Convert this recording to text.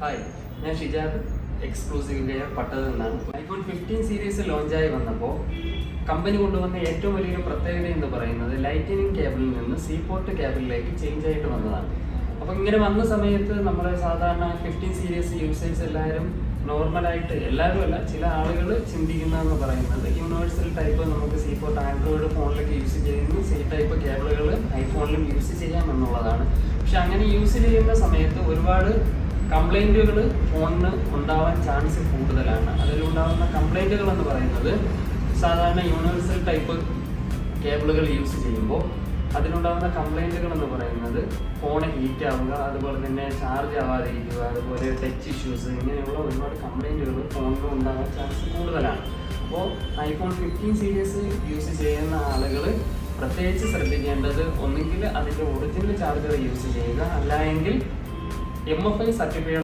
Hi, ഞാൻ ഷിജാബ് exclusive care പട്ടതിൽ നിന്നാണ്. IPhone 15 series ലോഞ്ചായി വന്നപ്പോൾ കമ്പനി കൊണ്ടുവന്ന ഏറ്റവും വലിയൊരു പ്രത്യേകത എന്ന് പറയുന്നത് ലൈറ്റനിങ് കേബിളിൽ നിന്ന് സി പോർട്ട് കേബിളിലേക്ക് ചേഞ്ച് ആയിട്ട് വന്നതാണ്. അപ്പോൾ ഇങ്ങനെ വന്ന സമയത്ത് നമ്മുടെ സാധാരണ 15 സീരീസ് യൂസേഴ്സ് എല്ലാവരും നോർമലായിട്ട്, എല്ലാവരും അല്ല, ചില ആളുകൾ ചിന്തിക്കുന്നതെന്ന് പറയുന്നത് യൂണിവേഴ്സൽ ടൈപ്പ് നമുക്ക് സി പോർട്ട് ആൻഡ്രോയിഡ് ഫോണിലൊക്കെ യൂസ് ചെയ്യുന്ന സി ടൈപ്പ് കേബിളുകൾ ഐഫോണിലും യൂസ് ചെയ്യാം എന്നുള്ളതാണ്. പക്ഷെ അങ്ങനെ യൂസ് ചെയ്യുന്ന സമയത്ത് ഒരുപാട് കംപ്ലൈൻറ്റുകൾ ഫോണിന് ഉണ്ടാവാൻ ചാൻസ് കൂടുതലാണ്. അതിലുണ്ടാകുന്ന കംപ്ലൈൻറ്റുകൾ എന്ന് പറയുന്നത് സാധാരണ യൂണിവേഴ്സൽ ടൈപ്പ് കേബിളുകൾ യൂസ് ചെയ്യുമ്പോൾ അതിനുണ്ടാകുന്ന കംപ്ലൈൻറ്റുകൾ എന്ന് പറയുന്നത് ഫോൺ ഹീറ്റ് ആവുക, അതുപോലെ തന്നെ ചാർജ് ആവാതിരിക്കുക, അതുപോലെ ടച്ച് ഇഷ്യൂസ്, ഇങ്ങനെയുള്ള ഒരുപാട് കംപ്ലൈൻറ്റുകൾ ഫോണിന് ഉണ്ടാകാൻ ചാൻസ് കൂടുതലാണ്. അപ്പോൾ ഐഫോൺ 15 സീരീസ് യൂസ് ചെയ്യുന്ന ആളുകൾ പ്രത്യേകിച്ച് ശ്രദ്ധിക്കേണ്ടത് ഒന്നുകിൽ അതിൻ്റെ ഒറിജിനൽ ചാർജർ യൂസ് ചെയ്യുക, അല്ല എങ്കിൽ MFI സർട്ടിഫൈഡ്